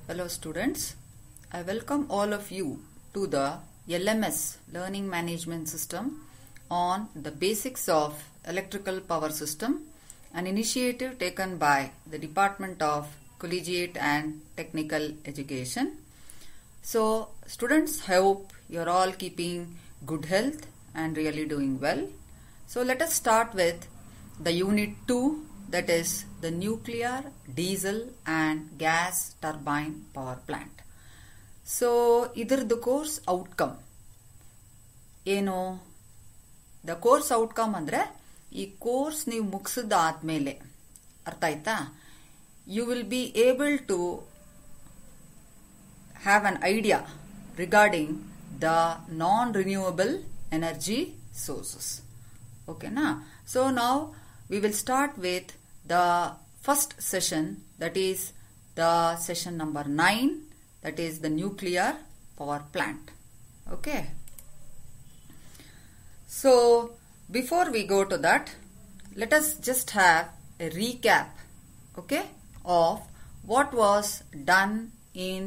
Hello students, I welcome all of you to the LMS Learning Management System on the basics of electrical power system, an initiative taken by the Department of Collegiate and Technical Education. So students, hope you are all keeping good health and really doing well. So let us start with the unit 2, that is the nuclear, diesel and gas turbine power plant. So idradu course outcome ಏನು, the course outcome ಅಂದ್ರೆ ಈ ಕೋರ್ಸ್ ನೀವು ಮುಗಿಸಿದಾದ್ಮೇಲೆ ಅರ್ಥ ಆಯ್ತಾ, you will be able to have an idea regarding the non renewable energy sources. ಓಕೆನಾ? So ನಾವು we will start with the first session, that is the session number 9, that is the nuclear power plant. Okay. So before we go to that, let us just have a recap, okay, of what was done in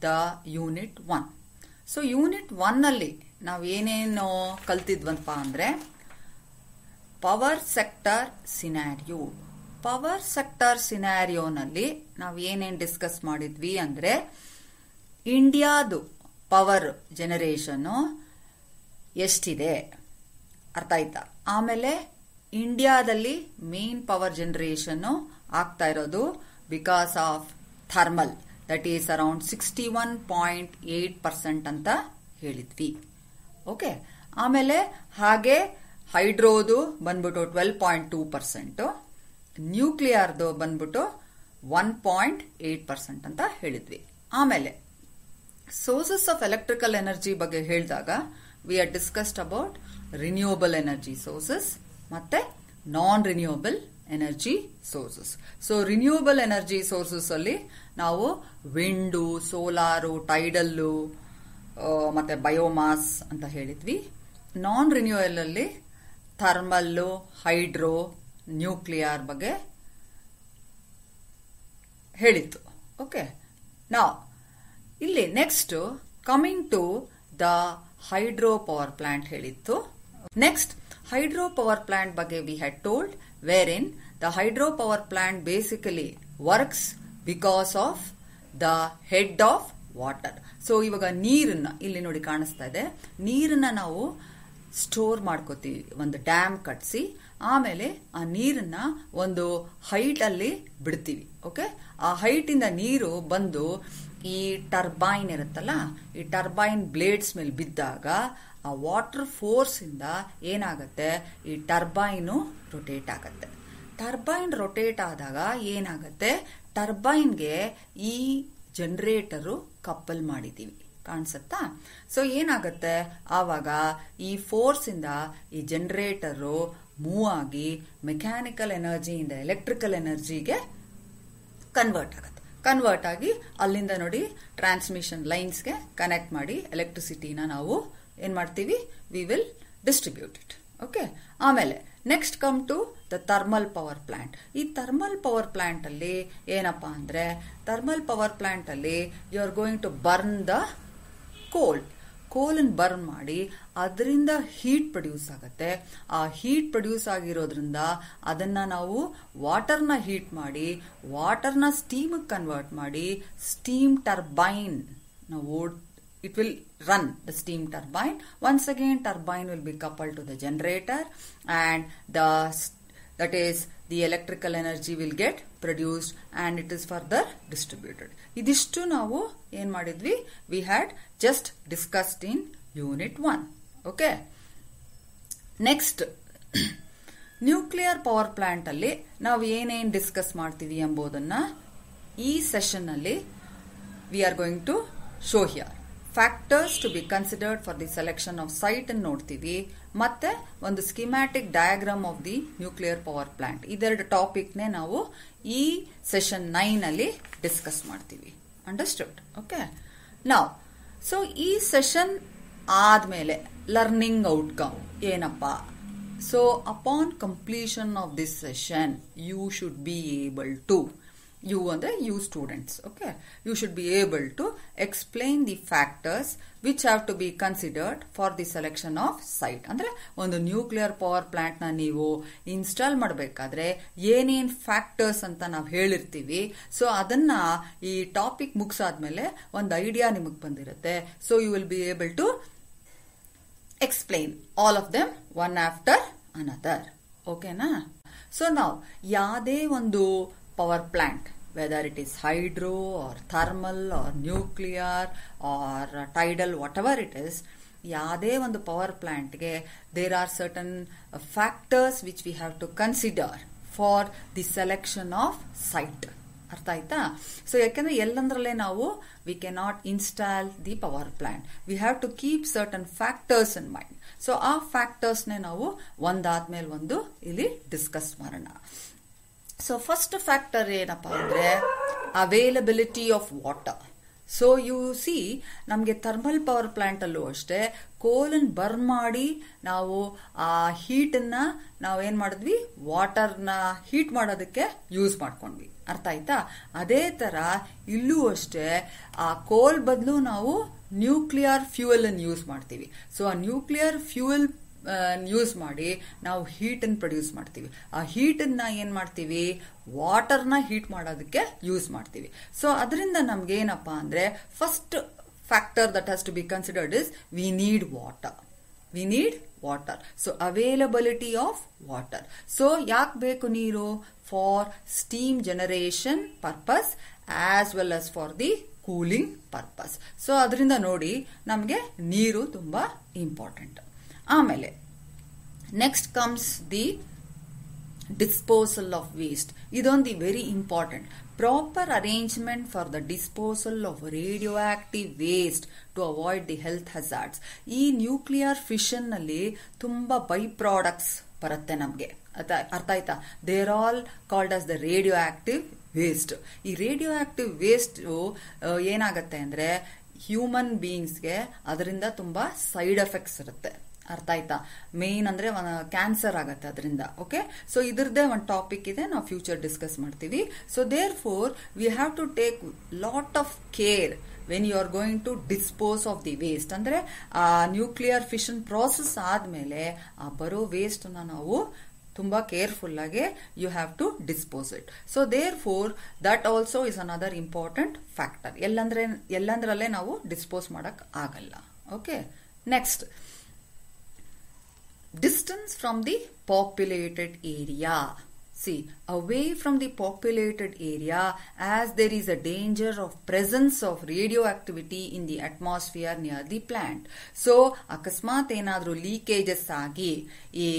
the unit 1. So unit 1 ನಲ್ಲಿ ನಾವು ಏನೇನು ಕಲ್ತಿದ್ವಂತ ಅಂದ್ರೆ power sector scenario. Power sector ಸಿನಾರಿಯೋನಲ್ಲಿ ನಾವು ಏನೇನು discuss ಮಾಡಿದ್ವಿ ಅಂದ್ರೆ ಇಂಡಿಯಾದು ಪವರ್ ಜನರೇಷನ್ ಎಷ್ಟಿದೆ, ಅರ್ಥ ಆಯ್ತಾ? ಆಮೇಲೆ ಇಂಡಿಯಾದಲ್ಲಿ ಮೇನ್ ಪವರ್ ಜನರೇಷನ್ ಆಗ್ತಾ ಇರೋದು because of thermal, that is around 61.8% ಅಂತ ಹೇಳಿದ್ವಿ. ಓಕೆ. ಆಮೇಲೆ ಹಾಗೆ ಹೈಡ್ರೋದು ಬಂದ್ಬಿಟ್ಟು 12.2%, ನ್ಯೂಕ್ಲಿಯರ್ದು ಬಂದ್ಬಿಟ್ಟು 1.8% ಅಂತ ಹೇಳಿದ್ವಿ. ಆಮೇಲೆ ಸೋರ್ಸಸ್ ಆಫ್ ಎಲೆಕ್ಟ್ರಿಕಲ್ ಎನರ್ಜಿ ಬಗ್ಗೆ ಹೇಳಿದಾಗ we are discussed about renewable energy sources ಮತ್ತೆ non renewable energy sources. So renewable energy sources ಅಲ್ಲಿ ನಾವು ವಿಂಡು, ಸೋಲಾರು, ಟೈಡಲ್ಲು ಮತ್ತೆ ಬಯೋಮಾಸ್ ಅಂತ ಹೇಳಿದ್ವಿ. ನಾನ್ ರಿನ್ಯೂವಬಲ್ ಅಲ್ಲಿ ಥರ್ಮಲ್ಲು, ಹೈಡ್ರೋ, ನ್ಯೂಕ್ಲಿಯರ್ ಬಗ್ಗೆ ಹೇಳಿತ್ತು. ಓಕೆ. ನಾವು ಇಲ್ಲಿ next coming to the hydro power plant ಹೇಳಿತ್ತು. ನೆಕ್ಸ್ಟ್ ಹೈಡ್ರೋ ಪವರ್ ಪ್ಲಾಂಟ್ ಬಗ್ಗೆ we had told where in the hydro power plant basically works because of the head of water. So ಇವಾಗ ನೀರನ್ನ ಇಲ್ಲಿ ನೋಡಿ ಕಾಣಿಸ್ತಾ ಇದೆ, ನೀರನ್ನ ನಾವು ಸ್ಟೋರ್ ಮಾಡ್ಕೋತೀವಿ, ಒಂದು ಡ್ಯಾಮ್ ಕಟ್ಸಿ ಆಮೇಲೆ ಆ ನೀರನ್ನ ಒಂದು ಹೈಟ್ ಅಲ್ಲಿ ಬಿಡ್ತೀವಿ. ಓಕೆ. ಆ ಹೈಟ್ ಇಂದ ನೀರು ಬಂದು ಈ ಟರ್ಬೈನ್ ಇರುತ್ತಲ್ಲ, ಈ ಟರ್ಬೈನ್ ಬ್ಲೇಡ್ಸ್ ಮೇಲೆ ಬಿದ್ದಾಗ ಆ ವಾಟರ್ ಫೋರ್ಸ್ ಇಂದ ಏನಾಗತ್ತೆ, ಈ ಟರ್ಬೈನು ರೊಟೇಟ್ ಆಗತ್ತೆ. ಟರ್ಬೈನ್ ರೊಟೇಟ್ ಆದಾಗ ಏನಾಗತ್ತೆ, ಟರ್ಬೈನ್ಗೆ ಈ ಜನರೇಟರು ಕಪ್ಪಲ್ ಮಾಡಿದೀವಿ, ಕಾಣಿಸುತ್ತಾ? ಸೊ ಏನಾಗತ್ತೆ, ಆವಾಗ ಈ ಫೋರ್ಸ್ ಇಂದ ಈ ಜನರೇಟರ್ ಮೂವ್ ಆಗಿ ಮೆಕ್ಯಾನಿಕಲ್ ಎನರ್ಜಿಯಿಂದ ಎಲೆಕ್ಟ್ರಿಕಲ್ ಎನರ್ಜಿಗೆ ಕನ್ವರ್ಟ್ ಆಗುತ್ತೆ. ಕನ್ವರ್ಟ್ ಆಗಿ ಅಲ್ಲಿಂದ ನೋಡಿ ಟ್ರಾನ್ಸ್ಮಿಷನ್ ಲೈನ್ಸ್ಗೆ ಕನೆಕ್ಟ್ ಮಾಡಿ ಎಲೆಕ್ಟ್ರಿಸಿಟಿನ ನಾವು ಏನ್ ಮಾಡ್ತೀವಿ, we will distribute it. Okay. ಆಮೇಲೆ next come to the thermal power plant. ಈ ಥರ್ಮಲ್ ಪವರ್ ಪ್ಲಾಂಟ್ ಅಲ್ಲಿ ಏನಪ್ಪಾ ಅಂದ್ರೆ, ಥರ್ಮಲ್ ಪವರ್ ಪ್ಲಾಂಟ್ ಅಲ್ಲಿ you are going to burn the coal burn ಮಾಡಿ ಅದರಿಂದ ಹೀಟ್ ಪ್ರೊಡ್ಯೂಸ್ ಆಗತ್ತೆ. ಆ ಹೀಟ್ ಪ್ರೊಡ್ಯೂಸ್ ಆಗಿರೋದ್ರಿಂದ ಅದನ್ನ ನಾವು ವಾಟರ್ನ ಹೀಟ್ ಮಾಡಿ ವಾಟರ್ನ ಸ್ಟೀಮ್ ಕನ್ವರ್ಟ್ ಮಾಡಿ ಸ್ಟೀಮ್ ಟರ್ಬೈನ್ ನಾವು it will run the steam turbine. Once again turbine will be coupled to the generator and that is the electrical energy will get produced and it is further distributed. Idishtu ನಾವು ಏನ್ ಮಾಡಿದ್ವಿ, we had just discussed in unit 1. Okay. Next nuclear power plant ಅಲ್ಲಿ ನಾವು ಏನೇನ್ discuss ಮಾಡ್ತೀವಿ ಎಂಬುದನ್ನ ಈ session ಅಲ್ಲಿ we are going to show here. Factors to be considered for the selection of site ಅನ್ನು ನೋಡ್ತೀವಿ, ಮತ್ತೆ ಒಂದು schematic diagram of the nuclear power plant. ಇದೆರಡು ಟಾಪಿಕ್ ನೇ ನಾವು ಈ ಸೆಷನ್ 9 ಅಲ್ಲಿ ಡಿಸ್ಕಸ್ ಮಾಡ್ತೀವಿ. ಅಂಡರ್ಸ್ಟುಡ್? ಓಕೆ. ನಾವ್ ಸೊ ಈ ಸೆಷನ್ ಆದ್ಮೇಲೆ ಲರ್ನಿಂಗ್ ಔಟ್ಕಮ್ ಏನಪ್ಪಾ? So upon completion of this session you should be able to You ಅಂದ್ರೆ you students, okay? You should be able to explain the factors which have to be considered for the selection of site. ಅಂದ್ರೆ ಒಂದು nuclear power plant ನ ನೀವು install ಮಾಡಬೇಕಾದ್ರೆ ಏನೇನ್ factors ಅಂತ ನಾವು ಹೇಳಿರ್ತೀವಿ. So ಅದನ್ನ ಈ ಟಾಪಿಕ್ ಮುಗಿಸಾದ್ಮೇಲೆ ಒಂದು ಐಡಿಯಾ ನಿಮಗೆ ಬಂದಿರುತ್ತೆ. So you will be able to explain all of them one after another. ಓಕೆನಾ? ಸೊ ನಾವು ಯಾವುದೇ ಒಂದು power plant, whether it is hydro or thermal or nuclear or tidal, whatever it is, ಯಾವುದೇ ಒಂದು power ಪ್ಲಾಂಟ್ಗೆ there are certain factors which we have to consider for the selection of site. ಅರ್ಥ ಆಯ್ತಾ? So ಯಾಕೆಂದ್ರೆ ಎಲ್ಲಂದ್ರಲ್ಲೇ ನಾವು we cannot install the power plant. We have to keep certain factors in mind. So ಆ ಫ್ಯಾಕ್ಟರ್ಸ್ನೇ ನಾವು ಒಂದಾದ್ಮೇಲೆ ಒಂದು ಇಲ್ಲಿ ಡಿಸ್ಕಸ್ ಮಾಡೋಣ. ಸೊ ಫಸ್ಟ್ ಫ್ಯಾಕ್ಟರ್ ಏನಪ್ಪಾ ಅಂದ್ರೆ availability of water. So U C, ನಮಗೆ ಥರ್ಮಲ್ ಪವರ್ ಪ್ಲಾಂಟ್ ಅಲ್ಲೂ ಅಷ್ಟೇ ಕೋಲನ್ ಬರ್ನ್ ಮಾಡಿ ನಾವು ಆ ಹೀಟನ್ನ ನಾವೇನ್ ಮಾಡಿದ್ವಿ, ವಾಟರ್ನ ಹೀಟ್ ಮಾಡೋದಕ್ಕೆ ಯೂಸ್ ಮಾಡ್ಕೊಂಡ್ವಿ. ಅರ್ಥ ಆಯ್ತಾ? ಅದೇ ತರ ಇಲ್ಲೂ ಅಷ್ಟೇ ಆ ಕೋಲ್ ಬದಲು ನಾವು ನ್ಯೂಕ್ಲಿಯರ್ ಫ್ಯೂಯಲ್ ಅನ್ನು ಯೂಸ್ ಮಾಡ್ತೀವಿ. ಸೊ ಆ ನ್ಯೂಕ್ಲಿಯರ್ ಫ್ಯೂಯಲ್ ಯೂಸ್ ಮಾಡಿ ನಾವು ಹೀಟ್ ಅನ್ನು ಪ್ರೊಡ್ಯೂಸ್ ಮಾಡ್ತೀವಿ. ಆ ಹೀಟ್ ಅನ್ನ ಏನ್ ಮಾಡ್ತೀವಿ, ವಾಟರ್ನ ಹೀಟ್ ಮಾಡೋದಕ್ಕೆ ಯೂಸ್ ಮಾಡ್ತೀವಿ. ಸೊ ಅದರಿಂದ ನಮ್ಗೆ ಏನಪ್ಪಾ ಅಂದ್ರೆ first factor that has to be considered is we need water. We need water. So availability of water. So ಯಾಕೆ ಬೇಕು ನೀರು? For steam generation purpose as well as for the cooling purpose. So ಅದರಿಂದ ನೋಡಿ ನಮಗೆ ನೀರು ತುಂಬಾ important. ಆಮೇಲೆ next comes the disposal of waste. ಇದೊಂದು very important. Proper arrangement for the disposal of radio active waste to avoid the health hazards. ಈ nuclear fission ನಲ್ಲಿ ತುಂಬಾ ಬೈ ಪ್ರಾಡಕ್ಟ್ಸ್ ಬರುತ್ತೆ ನಮ್ಗೆ. ಅರ್ಥ ಆಯ್ತಾ? They are all called as the radioactive waste. ಈ radioactive waste ಏನಾಗತ್ತೆ ಅಂದ್ರೆ ಹ್ಯೂಮನ್ ಬೀಯಿಂಗ್ಸ್ಗೆ ಅದರಿಂದ ತುಂಬಾ ಸೈಡ್ ಎಫೆಕ್ಟ್ಸ್ ಇರುತ್ತೆ. ಅರ್ಥ ಆಯ್ತಾ? ಮೇನ್ ಅಂದ್ರೆ ಕ್ಯಾನ್ಸರ್ ಆಗತ್ತೆ ಅದರಿಂದ. ಓಕೆ, ಸೊ ಇದ್ರದ್ದೇ ಒಂದು ಟಾಪಿಕ್ ಇದೆ, ನಾವು ಫ್ಯೂಚರ್ ಡಿಸ್ಕಸ್ ಮಾಡ್ತೀವಿ. So therefore we have to take lot of care when you are going to dispose of the waste. ಅಂದ್ರೆ ಆ ನ್ಯೂಕ್ಲಿಯರ್ ಫಿಷನ್ ಪ್ರಾಸೆಸ್ ಆದ್ಮೇಲೆ ಆ ಬರೋ ವೇಸ್ಟ್ ಅನ್ನ ನಾವು ತುಂಬಾ ಕೇರ್ಫುಲ್ ಆಗಿ you have to dispose it. So therefore that also is another important factor. ಎಲ್ಲಂದ್ರಲ್ಲೇ ನಾವು ಡಿಸ್ಪೋಸ್ ಮಾಡಕ್ ಆಗಲ್ಲ. Okay, next distance from the populated area. See, away from the populated area, as there is a danger of presence of radioactivity in the atmosphere near the plant. So ಅಕಸ್ಮಾತ್ ಏನಾದ್ರೂ leakages ಆಗಿ ಈ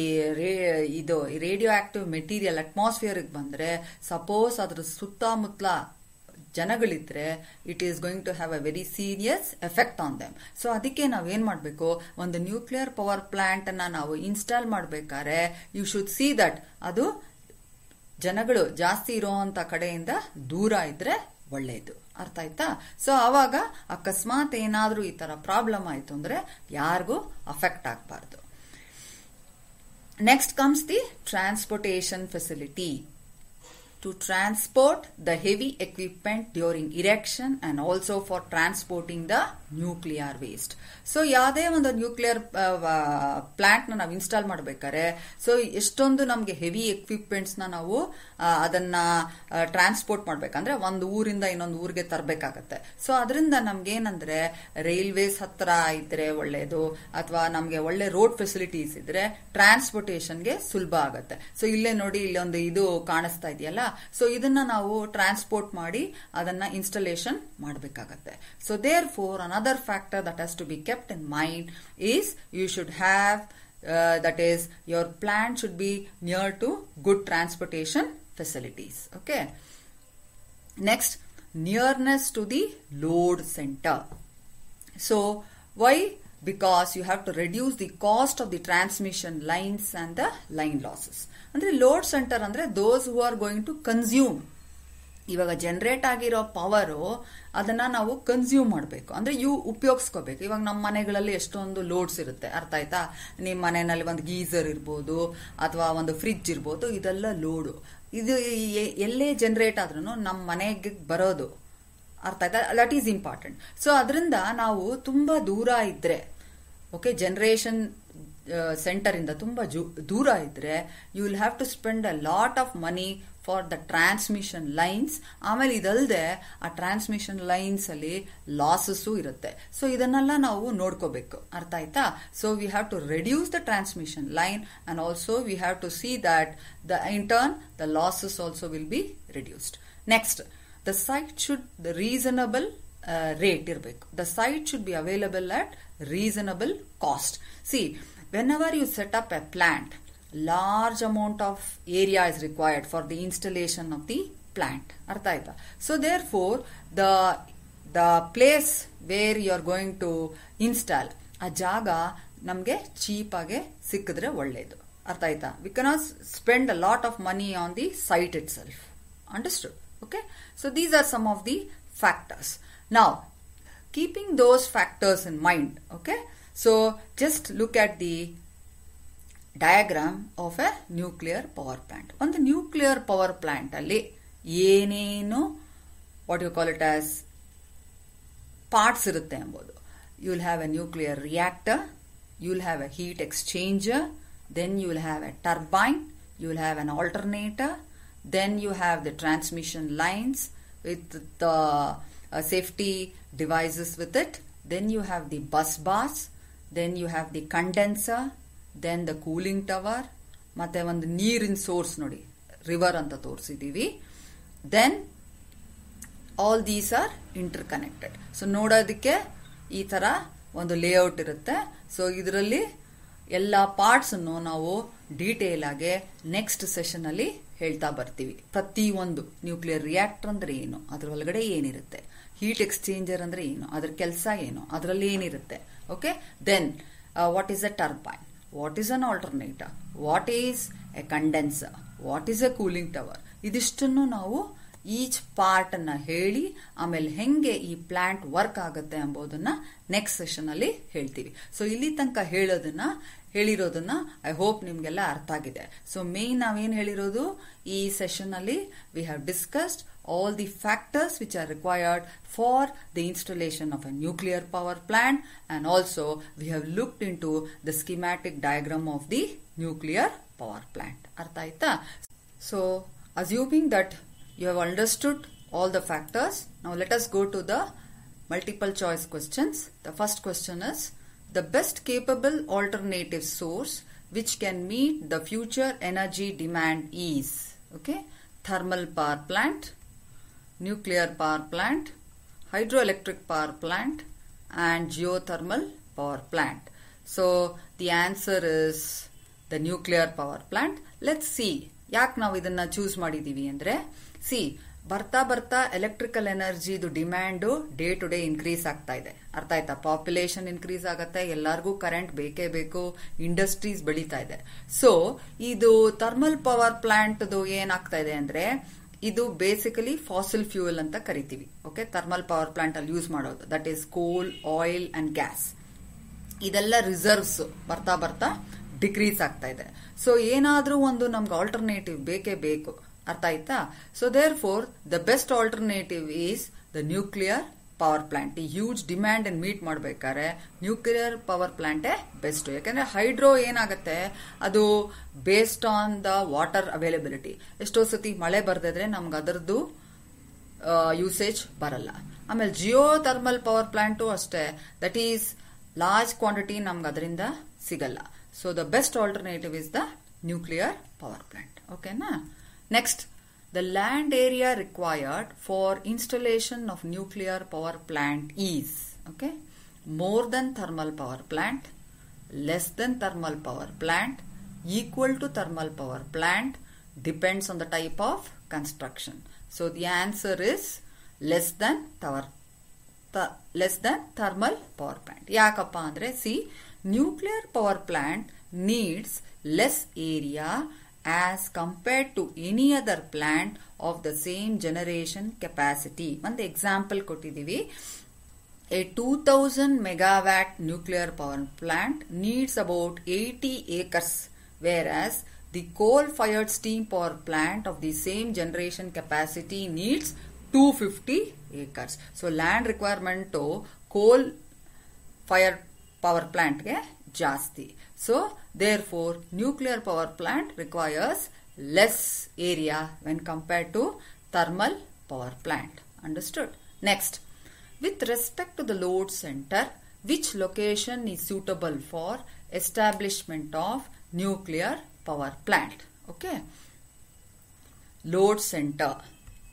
ಇದು radioactive material atmosphere ಬಂದ್ರೆ, suppose ಅದ್ರ ಸುತ್ತಮುತ್ತಲ ಜನಗಳಿದ್ರೆ it is going to have a very serious effect on them. So ಅದಕ್ಕೆ ನಾವೇನ್ ಮಾಡಬೇಕು, ಒಂದು ನ್ಯೂಕ್ಲಿಯರ್ ಪವರ್ ಪ್ಲಾಂಟ್ ಅನ್ನ ನಾವು ಇನ್ಸ್ಟಾಲ್ ಮಾಡಬೇಕಾದ್ರೆ ಯು ಶುಡ್ ಸಿ ದಟ್ ಅದು ಜನಗಳು ಜಾಸ್ತಿ ಇರೋಂತ ಕಡೆಯಿಂದ ದೂರ ಇದ್ರೆ ಒಳ್ಳೆಯದು. ಅರ್ಥ ಆಯ್ತಾ? ಸೊ ಅವಾಗ ಅಕಸ್ಮಾತ್ ಏನಾದ್ರೂ ಈ ತರ ಪ್ರಾಬ್ಲಮ್ ಆಯ್ತು ಅಂದ್ರೆ ಯಾರಿಗೂ ಅಫೆಕ್ಟ್ ಆಗಬಾರ್ದು. Next comes the transportation facility. To transport the heavy equipment during erection and also for transporting the nuclear waste. So ಯಾವುದೇ ಒಂದು ನ್ಯೂಕ್ಲಿಯರ್ ಪ್ಲಾಂಟ್ ನ ನಾವು ಇನ್ಸ್ಟಾಲ್ ಮಾಡಬೇಕಾದ್ರೆ ಸೊ ಎಷ್ಟೊಂದು ನಮ್ಗೆ ಹೆವಿ ಎಕ್ವಿಪ್ಮೆಂಟ್ಸ್ ನ ನಾವು ಅದನ್ನ ಟ್ರಾನ್ಸ್ಪೋರ್ಟ್ ಮಾಡ್ಬೇಕಂದ್ರೆ ಒಂದು ಊರಿಂದ ಇನ್ನೊಂದು ಊರಿಗೆ ತರಬೇಕಾಗತ್ತೆ. ಸೊ ಅದರಿಂದ ನಮ್ಗೆ ಏನಂದ್ರೆ ರೈಲ್ವೇಸ್ ಹತ್ರ ಇದ್ರೆ ಒಳ್ಳೇದು, ಅಥವಾ ನಮ್ಗೆ ಒಳ್ಳೆ ರೋಡ್ ಫೆಸಿಲಿಟೀಸ್ ಇದ್ರೆ ಟ್ರಾನ್ಸ್ಪೋರ್ಟೇಷನ್ಗೆ ಸುಲಭ ಆಗತ್ತೆ. ಸೊ ಇಲ್ಲೇ ನೋಡಿ, ಇಲ್ಲೊಂದು ಇದು ಕಾಣಿಸ್ತಾ ಇದೆಯಲ್ಲ, ಸೊ ಇದನ್ನ ನಾವು ಟ್ರಾನ್ಸ್ಪೋರ್ಟ್ ಮಾಡಿ ಅದನ್ನ ಇನ್ಸ್ಟಾಲೇಷನ್ ಮಾಡಬೇಕಾಗತ್ತೆ. So therefore another factor that has to be kept in mind is you should have that is your plant should be near to good transportation facilities. Okay, next, nearness to the load center. So why? Because you have to reduce the cost of the transmission lines and the line losses. ಅಂದ್ರೆ load centre ಅಂದ್ರೆ those who are going to consume. ಇವಾಗ generate ಆಗಿರೋ power ಅದನ್ನ ನಾವು consume ಮಾಡಬೇಕು, ಅಂದ್ರೆ ಉಪಯೋಗಿಸ್ಕೋಬೇಕು. ಇವಾಗ ನಮ್ಮ ಮನೆಗಳಲ್ಲಿ ಎಷ್ಟೊಂದು ಲೋಡ್ಸ್ ಇರುತ್ತೆ. ಅರ್ಥ ಆಯ್ತಾ? ನಿಮ್ಮ ಮನೆಯಲ್ಲಿ ಒಂದು ಗೀಸರ್ ಇರ್ಬೋದು ಅಥವಾ ಒಂದು ಫ್ರಿಡ್ಜ್ ಇರ್ಬೋದು, ಇದೆಲ್ಲ ಲೋಡು. ಇದು ಎಲ್ಲೇ ಜನರೇಟ್ ಆದ್ರೂ ನಮ್ಮ ಮನೆಗೆ ಬರೋದು, ಅರ್ಥ ಆಯ್ತಾ? That is important. ಸೊ ಅದರಿಂದ ನಾವು ತುಂಬಾ ದೂರ ಇದ್ರೆ, ಓಕೆ, ಜನರೇಷನ್ ಸೆಂಟರ್ ಇಂದ ತುಂಬಾ ದೂರ ಇದ್ರೆ you will have to spend a lot of money for the transmission lines. ಆಮೇಲೆ ಇದಲ್ಲದೆ ಆ ಟ್ರಾನ್ಸ್ಮಿಷನ್ ಲೈನ್ಸ್ ಅಲ್ಲಿ ಲಾಸಸ್ ಇರುತ್ತೆ. ಸೊ ಇದನ್ನೆಲ್ಲ ನಾವು ನೋಡ್ಕೋಬೇಕು, ಅರ್ಥ ಆಯ್ತಾ? So we have to reduce the transmission line and also we have to see that in turn the losses also will be reduced. Next, the site should reasonable rate ಇರಬೇಕು. The site should be available at reasonable cost. See, whenever you set up a plant, large amount of area is required for the installation of the plant. Artha aita? So therefore, the place where you are going to install a jaga namge cheap age sikkidre ಒಳ್ಳೆಯದು. ಅರ್ಥ ಆಯ್ತಾ? We cannot spend a lot of money on the site itself. Understood? Okay? So these are some of the factors. Now, keeping those factors in mind, okay, so just look at the diagram of a nuclear power plant. On the nuclear power plant alli ಏನೇನು what you call it as parts irutte enbodu. You will have a nuclear reactor, you will have a heat exchanger, then you will have a turbine, you will have an alternator, then you have the transmission lines with the safety devices with it, then you have the bus bars, then you have the condenser, then the cooling tower, ಮತ್ತೆ ಒಂದು ನೀರಿನ source ನೋಡಿ, river ಅಂತ ತೋರಿಸಿದೀವಿ. Then all these are interconnected. So ನೋಡೋದಕ್ಕೆ ಈ ತರ ಒಂದು ಲೇಔಟ್ ಇರುತ್ತೆ. ಸೊ ಇದರಲ್ಲಿ ಎಲ್ಲಾ ಪಾರ್ಟ್ಸ್ ಅನ್ನು ನಾವು ಡೀಟೇಲ್ ಆಗಿ ನೆಕ್ಸ್ಟ್ ಸೆಷನ್ ಅಲ್ಲಿ ಹೇಳ್ತಾ ಬರ್ತೀವಿ. ಪ್ರತಿಯೊಂದು ನ್ಯೂಕ್ಲಿಯರ್ ರಿಯಾಕ್ಟರ್ ಅಂದ್ರೆ ಏನು, ಅದ್ರ ಒಳಗಡೆ ಏನಿರುತ್ತೆ, ಹೀಟ್ ಎಕ್ಸ್ಚೇಂಜರ್ ಅಂದ್ರೆ ಏನು, ಅದ್ರ ಕೆಲಸ ಏನು, ಅದರಲ್ಲಿ ಏನಿರುತ್ತೆ. Okay, then what is a turbine, what is an alternator, what is a condenser, what is a cooling tower, ಇದಿಷ್ಟನ್ನು ನಾವು ಈಚ್ ಪಾರ್ಟ್ ಅನ್ನ ಹೇಳಿ ಆಮೇಲೆ ಹೆಂಗೆ ಈ ಪ್ಲಾಂಟ್ ವರ್ಕ್ ಆಗುತ್ತೆ ಎಂಬುದನ್ನ ನೆಕ್ಸ್ಟ್ ಸೆಷನ್ ಅಲ್ಲಿ ಹೇಳ್ತೀವಿ. ಸೊ ಇಲ್ಲಿ ತನಕ ಹೇಳಿರೋದನ್ನ ಐ ಹೋಪ್ ನಿಮ್ಗೆಲ್ಲ ಅರ್ಥ ಆಗಿದೆ. ಸೊ ಮೇನ್ ನಾವೇನ್ ಹೇಳಿರೋದು ಈ ಸೆಷನ್ ಅಲ್ಲಿ we have discussed all the factors which are required for the installation of a nuclear power plant, and also we have looked into the schematic diagram of the nuclear power plant. Artha aita? So assuming that you have understood all the factors, now let us go to the multiple choice questions. The first question is, the best capable alternative source which can meet the future energy demand is, okay, thermal power plant, nuclear power plant, hydroelectric power plant, and geothermal power plant. So the answer is the nuclear power plant. Let's see ಯಾಕೆ ನಾವು ಇದನ್ನ choose ಮಾಡಿದೀವಿ ಅಂದ್ರೆ, see ಬರ್ತಾ ಬರ್ತಾ electrical ಎನರ್ಜಿದು demand day to day increase ಆಗ್ತಾ ಇದೆ. ಅರ್ಥ ಆಯ್ತಾ? ಪಾಪ್ಯುಲೇಷನ್ ಇನ್ಕ್ರೀಸ್ ಆಗತ್ತೆ, ಎಲ್ಲರಿಗೂ ಕರೆಂಟ್ ಬೇಕೇ ಬೇಕು, ಇಂಡಸ್ಟ್ರೀಸ್ ಬೆಳೀತಾ ಇದೆ. ಸೊ ಇದು ಥರ್ಮಲ್ ಪವರ್ ಪ್ಲಾಂಟ್ ಏನಾಗ್ತಾ ಇದೆ ಅಂದ್ರೆ, ಇದು ಬೇಸಿಕಲಿ ಫಾಸಿಲ್ ಫ್ಯೂಯಲ್ ಅಂತ ಕರಿತೀವಿ. ಓಕೆ, ಥರ್ಮಲ್ ಪವರ್ ಪ್ಲಾಂಟ್ ಅಲ್ಲಿ ಯೂಸ್ ಮಾಡೋದು ದಟ್ ಈಸ್ ಕೋಲ್, ಆಯಿಲ್ ಅಂಡ್ ಗ್ಯಾಸ್. ಇದೆಲ್ಲ ರಿಸರ್ವ್ಸ್ ಬರ್ತಾ ಬರ್ತಾ ಡಿಕ್ರೀಸ್ ಆಗ್ತಾ ಇದೆ. ಸೊ ಏನಾದ್ರೂ ಒಂದು ನಮ್ಗೆ ಆಲ್ಟರ್ನೇಟಿವ್ ಬೇಕೇ ಬೇಕು. ಅರ್ಥ ಆಯ್ತಾ? So therefore the best alternative is the nuclear power plant. ಈ ಹ್ಯೂಜ್ ಡಿಮ್ಯಾಂಡ್ ಅನ್ನು ಮೀಟ್ ಮಾಡ್ಬೇಕಾದ್ರೆ ನ್ಯೂಕ್ಲಿಯರ್ ಪವರ್ ಪ್ಲಾಂಟೇ ಬೆಸ್ಟ್. ಯಾಕಂದ್ರೆ ಹೈಡ್ರೋ ಏನಾಗುತ್ತೆ, ಅದು based on the water availability. ಎಷ್ಟೋ ಸತಿ ಮಳೆ ಬರ್ದಿದ್ರೆ ನಮ್ಗೆ ಅದರದ್ದು ಯೂಸೇಜ್ ಬರಲ್ಲ. ಆಮೇಲೆ ಜಿಯೋ ಥರ್ಮಲ್ ಪವರ್ ಪ್ಲಾಂಟು ಅಷ್ಟೇ, ದಟ್ ಈಸ್ ಲಾರ್ಜ್ ಕ್ವಾಂಟಿಟಿ ನಮ್ಗೆ ಅದರಿಂದ ಸಿಗಲ್ಲ. So the best alternative is the nuclear power plant. ಓಕೆನಾ? Next, the land area required for installation of nuclear power plant is, okay, more than thermal power plant, less than thermal power plant, equal to thermal power plant, depends on the type of construction. So the answer is less than thermal power plant. Yakappa andre, see, nuclear power plant needs less area as compared to any other plant of the same generation capacity. One example kotidivi, a 2000 megawatt nuclear power plant needs about 80 acres, whereas the coal-fired steam power plant of the same generation capacity needs 250 acres. So land requirement to coal-fired power plant ge jasti. So therefore nuclear power plant requires less area when compared to thermal power plant. Understood? Next, with respect to the load center, which location is suitable for establishment of nuclear power plant? Okay. Load center.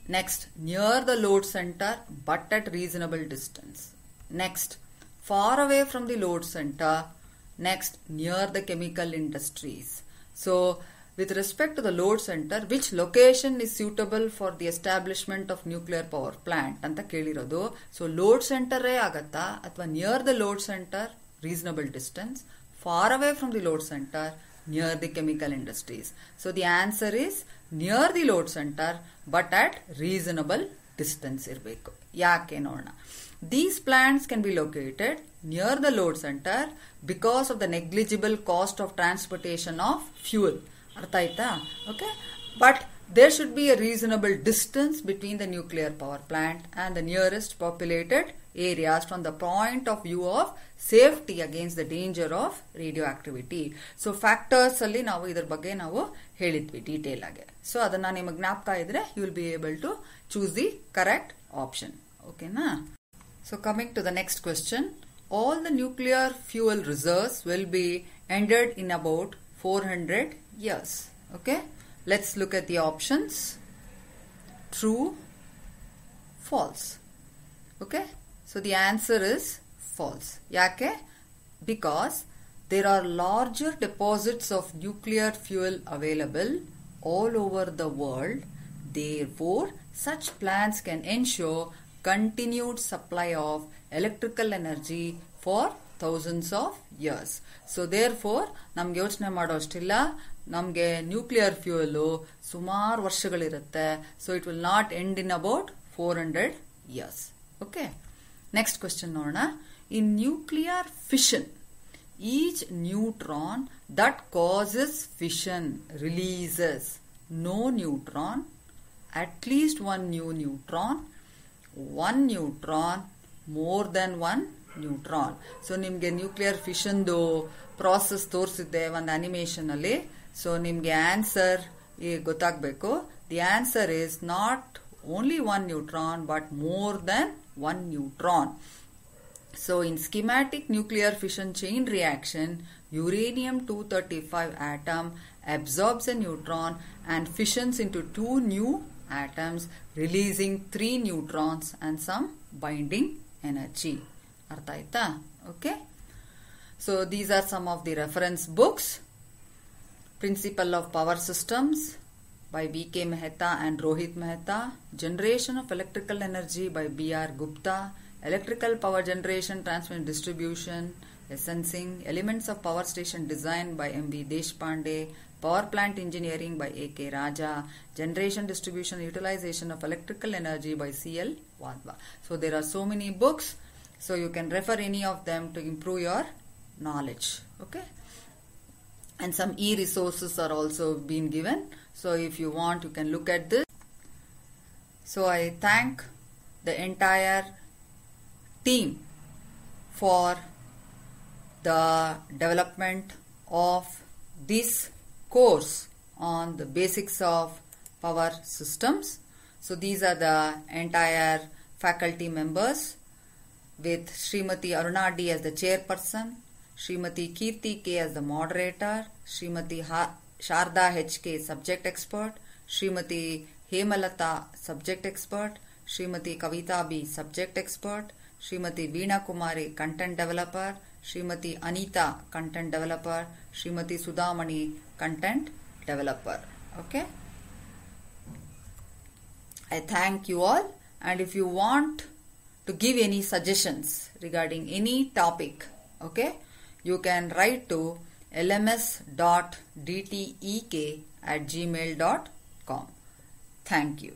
Next, near the load center but at reasonable distance. Next, far away from the load center. Next, near the chemical industries. So, with respect to the load center, which location is suitable for the establishment of nuclear power plant anta kelirodu. So load center agata athwa near the load center, reasonable distance, far away from the load center, near the chemical industries. So the answer is near the load center but at reasonable distance irbeku. Yake nodona. These plants can be located near the load center because of the negligible cost of transportation of fuel. Artha aita? Okay. But there should be a reasonable distance between the nuclear power plant and the nearest populated areas from the point of view of safety against the danger of radioactivity. So factors alli ನಾವು ಇದರ ಬಗ್ಗೆ ನಾವು ಹೇಳಿದ್ವಿ detail ಆಗಿ. So ಅದನ್ನ ನಿಮಗೆ ಜ್ಞಾಪಕ ಇದ್ರೆ you will be able to choose the correct option. Okay na? So coming to the next question, all the nuclear fuel reserves will be ended in about 400 years. Okay, let's look at the options. True, false. Okay, so the answer is false. Yake? Because there are larger deposits of nuclear fuel available all over the world. Therefore, such plants can ensure continued supply of electrical energy for thousands of years. So therefore, ನಮ್ಗೆ ಯೋಚನೆ ಮಾಡೋ ಅಷ್ಟಿಲ್ಲ, ನಮ್ಗೆ nuclear fuel ಸುಮಾರು ವರ್ಷಗಳಿರುತ್ತೆ. So it will not end in about 400 years. Okay, next question ನೋಡೋಣ. In nuclear fission, each neutron that causes fission releases no neutron, at least one new neutron, one neutron, more than one neutron. So ನಿಮ್ಗೆ nuclear ಫಿಷನ್ದು process ತೋರಿಸಿದ್ದೆ ಒಂದು animation ಅಲ್ಲಿ. So ನಿಮ್ಗೆ answer ಗೊತ್ತಾಗಬೇಕು. The answer is not only one neutron but more than one neutron. So in schematic nuclear fission chain reaction, uranium-235 atom absorbs a neutron and fissions into two new atoms, releasing 3 neutrons and some binding energy. Artha aita? Okay. So these are some of the reference books. Principle of Power Systems by B.K. Mehta and Rohit Mehta. Generation of Electrical Energy by B.R. Gupta. Electrical Power Generation, Transmission, Distribution, Sensing. Elements of Power Station Design by M.V. Deshpande. Power Plant Engineering by A.K. Raja. Generation, Distribution, Utilization of Electrical Energy by C.L. Wadhwa. So there are so many books. So you can refer any of them to improve your knowledge. Okay. And some e-resources are also being given. So if you want, you can look at this. So I thank the entire team for the development of this course on the basics of power systems. So these are the entire faculty members, with Srimati Aruna D as the chairperson, Srimati Kirti K as the moderator, Srimati Sharda HK subject expert, Srimati Hemalata subject expert, Srimati Kavita B subject expert, Srimati Veena Kumari content developer, Srimati Anita content developer, Srimati Sudhamani content developer. Okay. I thank you all, and if you want to give any suggestions regarding any topic, okay, you can write to lms.dtek@gmail.com. Thank you.